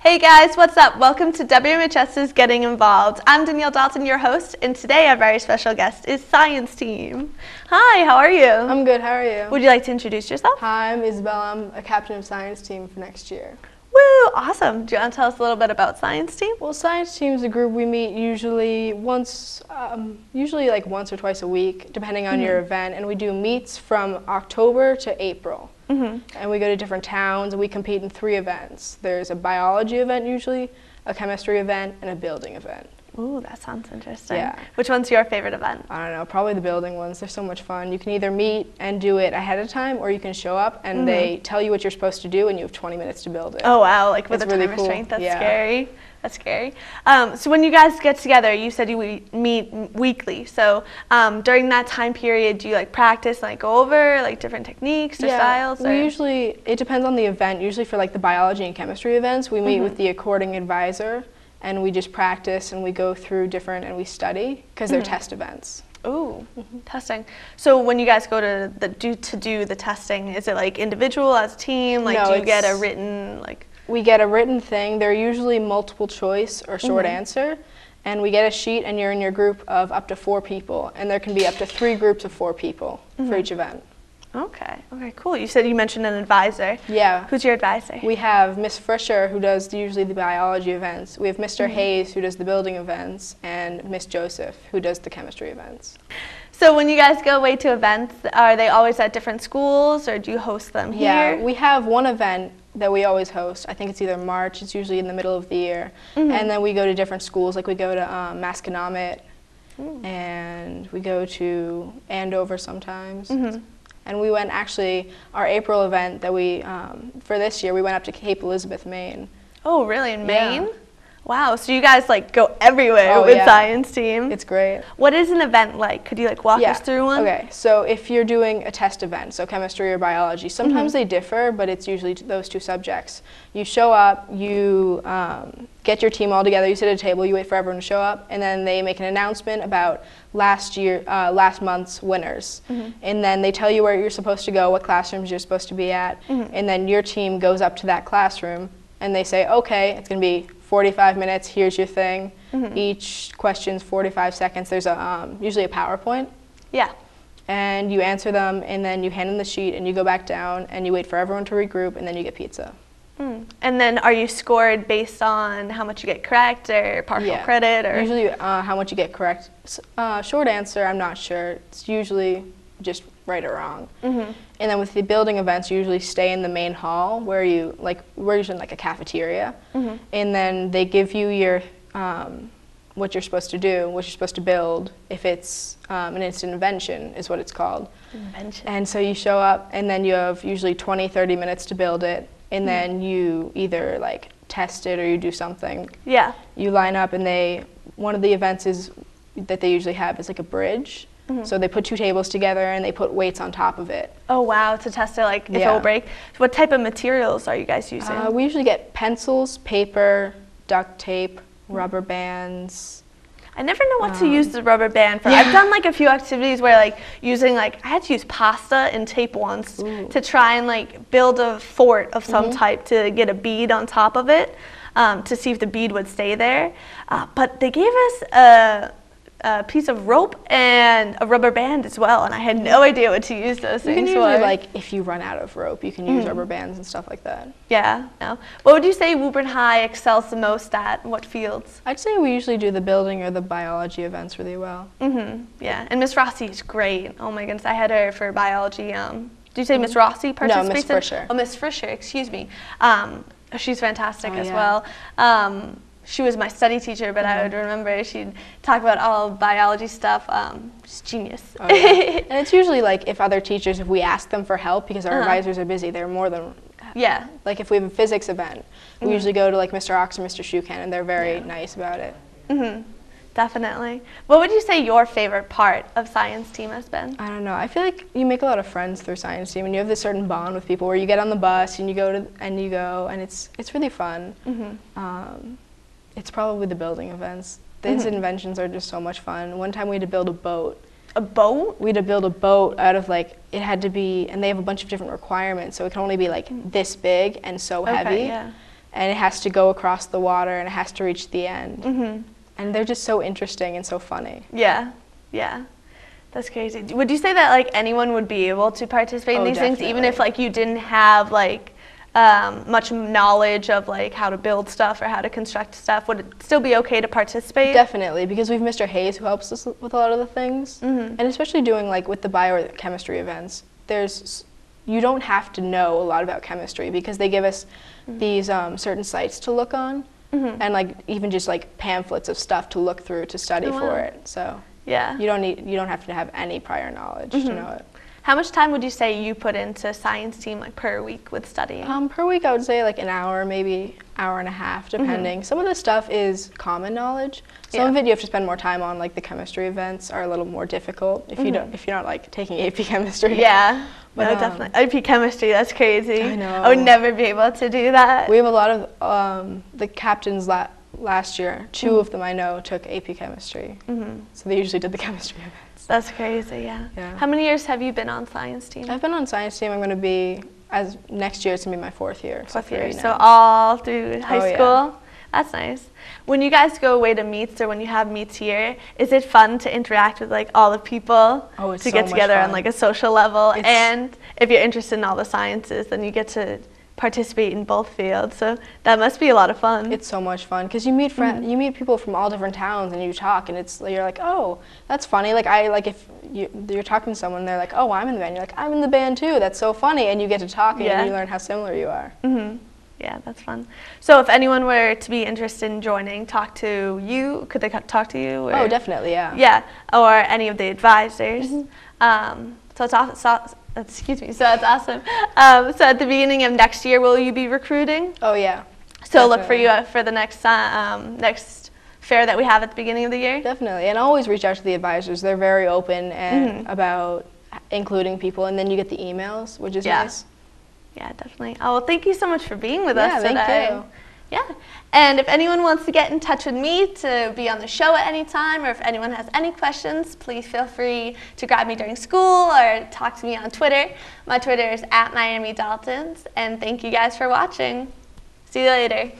Hey guys, what's up? Welcome to WMHS's Getting Involved. I'm Danielle Dalton, your host, and today our very special guest is Science Team. Hi, how are you? I'm good, how are you? Would you like to introduce yourself? Hi, I'm Isabel. I'm a captain of Science Team for next year. Woo, awesome. Do you want to tell us a little bit about Science Team? Well, Science Team is a group we meet usually once or twice a week, depending on your event, and we do meets from October to April. And we go to different towns and we compete in 3 events. There's a biology event usually, a chemistry event, and a building event. Ooh, that sounds interesting. Yeah. Which one's your favorite event? I don't know, probably the building ones. They're so much fun. You can either meet and do it ahead of time, or you can show up and they tell you what you're supposed to do and you have 20 minutes to build it. Oh wow, like with a really time cool. restraint, that's Yeah. scary. That's scary. So when you guys get together, you said you meet weekly. So during that time period, do you like practice and like go over like different techniques or styles? Or? We usually, it depends on the event. Usually for like the biology and chemistry events, we meet with the according advisor and we just practice and we go through different and we study because they're test events. Ooh, testing. So when you guys go to do the testing, is it like individual as a team? Like No, do you get a written like? We get a written thing. They're usually multiple choice or short answer. And we get a sheet and you're in your group of up to 4 people. And there can be up to 3 groups of 4 people for each event. Okay, cool. You mentioned an advisor. Yeah. Who's your advisor? We have Miss Frischer, who does usually the biology events. We have Mr. Hayes, who does the building events, and Miss Joseph, who does the chemistry events. So when you guys go away to events, are they always at different schools or do you host them here? Yeah, we have one event that we always host. I think it's either March, it's usually in the middle of the year. And then we go to different schools, like we go to Masconomet, and we go to Andover sometimes. And we went, actually, our April event that we, for this year, we went up to Cape Elizabeth, Maine. Oh, really? In Maine? Yeah. Wow, so you guys like go everywhere with Science Team. It's great. What is an event like? Could you like walk us through one? Okay, so if you're doing a test event, so chemistry or biology, sometimes they differ, but it's usually those 2 subjects. You show up, you get your team all together, you sit at a table, you wait for everyone to show up, and then they make an announcement about last month's winners. And then they tell you where you're supposed to go, what classrooms you're supposed to be at, and then your team goes up to that classroom, and they say, okay, it's going to be 45 minutes, here's your thing. Each question's 45 seconds. There's usually a PowerPoint. Yeah. And you answer them, and then you hand them the sheet, and you go back down, and you wait for everyone to regroup, and then you get pizza. And then are you scored based on how much you get correct or partial credit? Or Usually how much you get correct. Short answer, I'm not sure. It's usually just right or wrong. And then with the building events, you usually stay in the main hall where we're usually in like a cafeteria. And then they give you your what you're supposed to do, what you're supposed to build. If it's an invention is what it's called. Invention. And so you show up and then you have usually 20-30 minutes to build it. And then you either like test it or you do something. Yeah. You line up and one of the events that they usually have is like a bridge. So they put 2 tables together and they put weights on top of it. Oh wow, to test it like if it will break. So what type of materials are you guys using? We usually get pencils, paper, duct tape, rubber bands. I never know what to use the rubber band for. I've done like a few activities where like using I had to use pasta and tape once to try and like build a fort of some type to get a bead on top of it to see if the bead would stay there. But they gave us a piece of rope and a rubber band as well, and I had no idea what to use those things for. Usually, like if you run out of rope, you can use rubber bands and stuff like that. Yeah. No. What would you say Woburn High excels the most at? What fields? I'd say we usually do the building or the biology events really well. Yeah, and Miss Rossi is great. Oh my goodness, I had her for biology. Did you say Miss Rossi participates? No, Miss Frischer. Oh, Miss Frischer, excuse me. She's fantastic as well. She was my study teacher, but I would remember she'd talk about all biology stuff. She's genius. Oh, yeah. And it's usually like if we ask them for help because our advisors are busy, they're more than like if we have a physics event, we usually go to like Mr. Ox or Mr. Shukan, and they're very nice about it. Definitely. What would you say your favorite part of Science Team has been? I don't know. I feel like you make a lot of friends through Science Team, and you have this certain bond with people where you get on the bus and you go and it's really fun. It's probably the building events. These inventions are just so much fun. One time we had to build a boat. A boat? We had to build a boat out of it had to be, and they have a bunch of different requirements, so it can only be like this big and so heavy. and it has to go across the water, and it has to reach the end. And they're just so interesting and so funny. Yeah, yeah. That's crazy. Would you say that like anyone would be able to participate in these things, even if like you didn't have like much knowledge of like how to build stuff or how to construct stuff? Would it still be okay to participate? Definitely, because we have Mr. Hayes who helps us with a lot of the things, and especially doing like with the biochemistry events. You don't have to know a lot about chemistry because they give us these certain sites to look on, and like even just like pamphlets of stuff to look through to study for it. So yeah, you don't have to have any prior knowledge to know it. How much time would you say you put into science team like per week with studying? Per week I would say like an hour, maybe hour and a half, depending. Some of the stuff is common knowledge. Some of it you have to spend more time on, like the chemistry events are a little more difficult if you're not like taking AP chemistry. Yeah, but no, definitely. AP chemistry, that's crazy. I know. I would never be able to do that. We have a lot of the captains last year. 2 of them I know took AP chemistry. So they usually did the chemistry events. That's crazy, yeah. How many years have you been on science team? I've been on science team. I'm going to be, next year it's going to be my 4th year. Fourth year, so all through high school? Yeah. That's nice. When you guys go away to meets or when you have meets here, is it fun to interact with like all the people to get together on like a social level? And if you're interested in all the sciences, then you get to participate in both fields, so that must be a lot of fun. It's so much fun because you meet you meet people from all different towns and you talk, and you're like, oh, that's funny. Like if you're talking to someone, they're like, oh, I'm in the band. You're like, I'm in the band too. That's so funny, and you get to talk and you learn how similar you are. Yeah, that's fun. So if anyone were to be interested in joining, talk to you, could they talk to you? Or? Oh, definitely, yeah. Yeah, or any of the advisors. So it's awesome. Excuse me. So that's awesome. So at the beginning of next year, will you be recruiting? Oh yeah. So definitely. Look for you for the next next fair that we have at the beginning of the year. Definitely, and always reach out to the advisors. They're very open and about including people, and then you get the emails, which is nice. Yeah, definitely. Oh, well, thank you so much for being with us today. Thank you. Yeah, and if anyone wants to get in touch with me to be on the show at any time, or if anyone has any questions, please feel free to grab me during school or talk to me on Twitter. My Twitter is @MiamiDaltons, and thank you guys for watching. See you later.